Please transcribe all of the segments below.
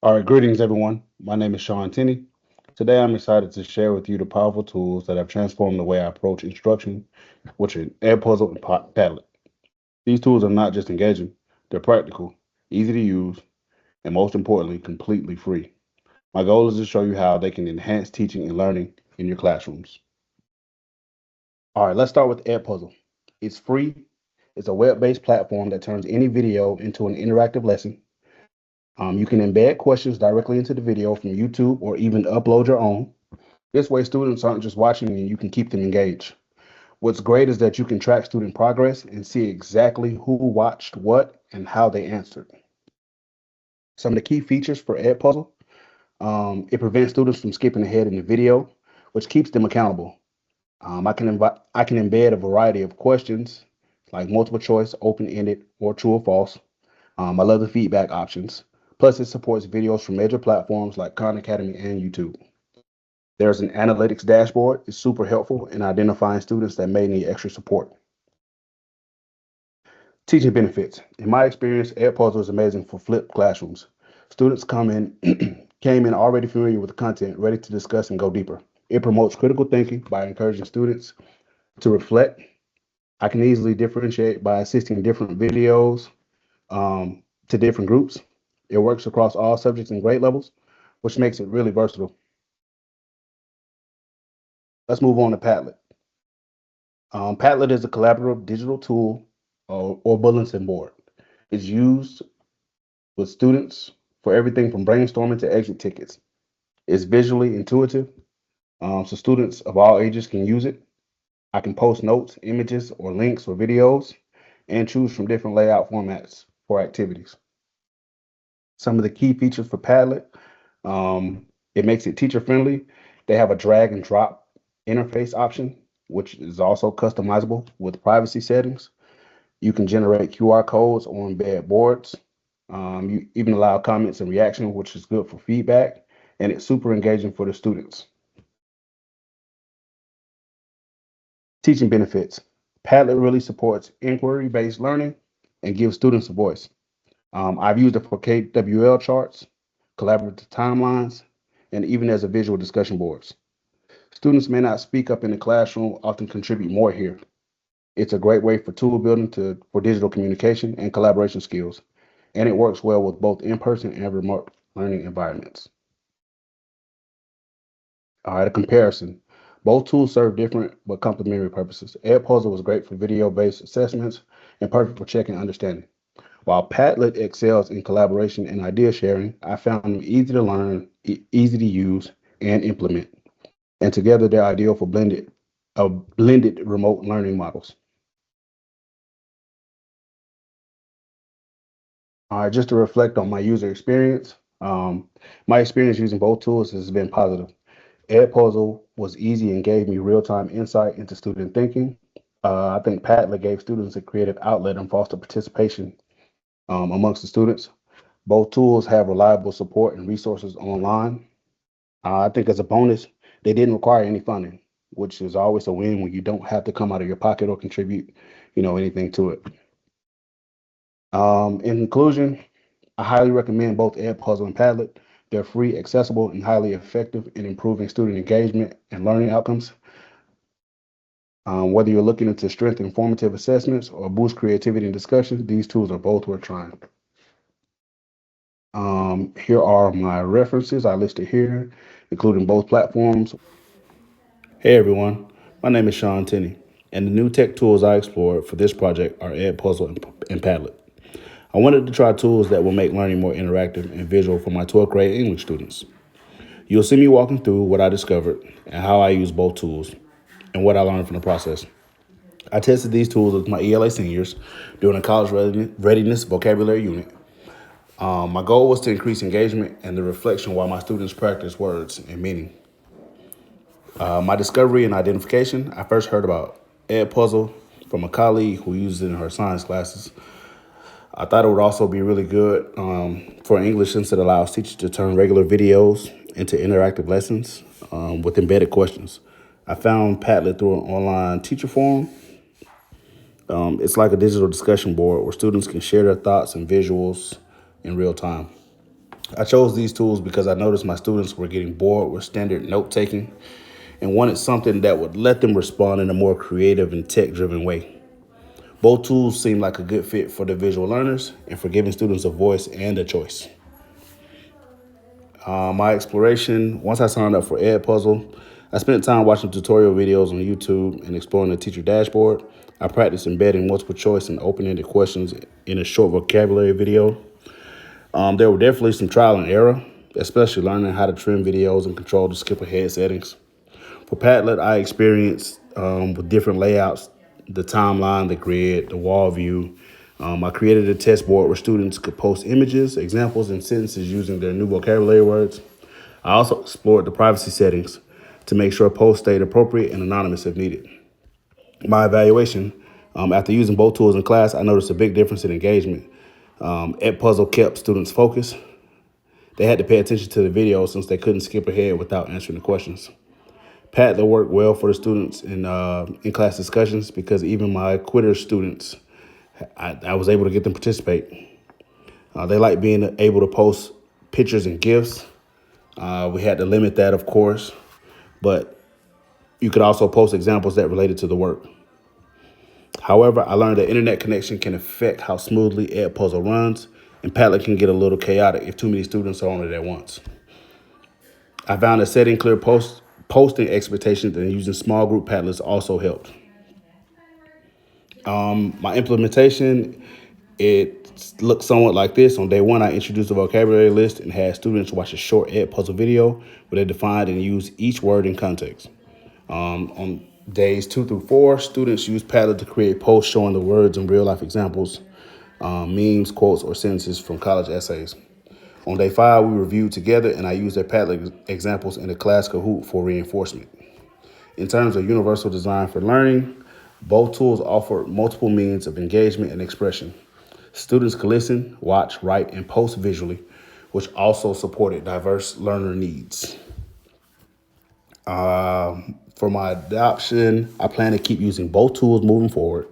All right, greetings everyone. My name is Sean Tenney. Today I'm excited to share with you the powerful tools that have transformed the way I approach instruction, which are Edpuzzle and Padlet. These tools are not just engaging, they're practical, easy to use, and most importantly, completely free. My goal is to show you how they can enhance teaching and learning in your classrooms. All right, let's start with Edpuzzle. It's free. It's a web-based platform that turns any video into an interactive lesson. You can embed questions directly into the video from YouTube or even upload your own. This way, students aren't just watching and you can keep them engaged. What's great is that you can track student progress and see exactly who watched what and how they answered. Some of the key features for Edpuzzle, it prevents students from skipping ahead in the video, which keeps them accountable. I can embed a variety of questions like multiple choice, open-ended, or true or false. I love the feedback options. Plus, it supports videos from major platforms like Khan Academy and YouTube. There's an analytics dashboard. It's super helpful in identifying students that may need extra support. Teaching benefits. In my experience, Edpuzzle is amazing for flipped classrooms. Students come in came in already familiar with the content, ready to discuss and go deeper. It promotes critical thinking by encouraging students to reflect. I can easily differentiate by assisting different videos to different groups. It works across all subjects and grade levels, which makes it really versatile. Let's move on to Padlet. Padlet is a collaborative digital tool or bulletin board. It's used with students for everything from brainstorming to exit tickets. It's visually intuitive, so students of all ages can use it. I can post notes, images, or links or videos, and choose from different layout formats for activities. Some of the key features for Padlet, it makes it teacher friendly. They have a drag and drop interface option, which is also customizable with privacy settings. You can generate QR codes or embed boards. You even allow comments and reaction, which is good for feedback, and it's super engaging for the students. Teaching benefits. Padlet really supports inquiry-based learning and gives students a voice. I've used it for KWL charts, collaborative timelines, and even as a visual discussion boards. Students may not speak up in the classroom, often contribute more here. It's a great way for tool building for digital communication and collaboration skills, and it works well with both in-person and remote learning environments. All right, a comparison. Both tools serve different but complementary purposes. Edpuzzle was great for video-based assessments and perfect for checking understanding. While Padlet excels in collaboration and idea sharing, I found them easy to learn, easy to use, and implement. And together, they're ideal for blended remote learning models. Just to reflect on my user experience, my experience using both tools has been positive. Edpuzzle was easy and gave me real-time insight into student thinking. I think Padlet gave students a creative outlet and fostered participation amongst the students. Both tools have reliable support and resources online. I think as a bonus, they didn't require any funding, which is always a win when you don't have to come out of your pocket or contribute, anything to it. In conclusion, I highly recommend both Edpuzzle and Padlet. They're free, accessible, and highly effective in improving student engagement and learning outcomes. Whether you're looking to strengthen formative assessments or boost creativity and discussion, these tools are both worth trying. Here are my references I listed here, including both platforms. Hey everyone, my name is Sean Tenney, and the new tech tools I explored for this project are Edpuzzle and Padlet. I wanted to try tools that will make learning more interactive and visual for my 12th grade English students. You'll see me walking through what I discovered and how I use both tools and what I learned from the process. I tested these tools with my ELA seniors during a college readiness vocabulary unit. My goal was to increase engagement and the reflection while my students practice words and meaning. My discovery and identification, I first heard about Edpuzzle from a colleague who used it in her science classes. I thought it would also be really good for English since it allows teachers to turn regular videos into interactive lessons with embedded questions. I found Padlet through an online teacher forum. It's like a digital discussion board where students can share their thoughts and visuals in real time. I chose these tools because I noticed my students were getting bored with standard note taking and wanted something that would let them respond in a more creative and tech driven way. Both tools seem like a good fit for the visual learners and for giving students a voice and a choice. My exploration, once I signed up for Edpuzzle, I spent time watching tutorial videos on YouTube and exploring the teacher dashboard. I practiced embedding multiple choice and open-ended questions in a short vocabulary video. There were definitely some trial and error, especially learning how to trim videos and control the skip ahead settings. For Padlet, I experienced with different layouts, the timeline, the grid, the wall view. I created a test board where students could post images, examples, and sentences using their new vocabulary words. I also explored the privacy settings to make sure posts stayed appropriate and anonymous if needed. My evaluation, after using both tools in class, I noticed a big difference in engagement. Edpuzzle kept students focused. They had to pay attention to the video since they couldn't skip ahead without answering the questions. Padlet worked well for the students in class discussions because even my quitter students, I was able to get them to participate. They like being able to post pictures and GIFs. We had to limit that, of course, but you could also post examples that related to the work. However, I learned that internet connection can affect how smoothly Edpuzzle runs, and Padlet can get a little chaotic if too many students are on it at once. I found that setting clear posting expectations and using small group Padlets also helped. My implementation, it looked somewhat like this. On day one, I introduced a vocabulary list and had students watch a short Edpuzzle video where they defined and used each word in context. On days 2 through 4, students used Padlet to create posts showing the words and real life examples, memes, quotes, or sentences from college essays. On day 5, we reviewed together and I used their Padlet examples in a class Kahoot for reinforcement. In terms of universal design for learning, both tools offer multiple means of engagement and expression. Students could listen, watch, write, and post visually, which also supported diverse learner needs. For my adoption, I plan to keep using both tools moving forward.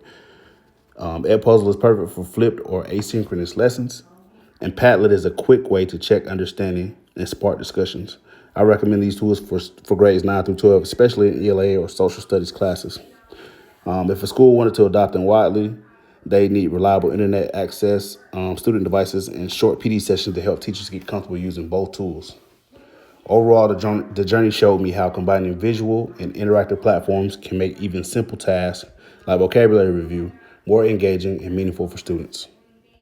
Edpuzzle is perfect for flipped or asynchronous lessons, and Padlet is a quick way to check understanding and spark discussions. I recommend these tools for grades 9 through 12, especially in ELA or social studies classes. If a school wanted to adopt them widely, they need reliable internet access, student devices, and short PD sessions to help teachers get comfortable using both tools. Overall, the journey showed me how combining visual and interactive platforms can make even simple tasks like vocabulary review more engaging and meaningful for students.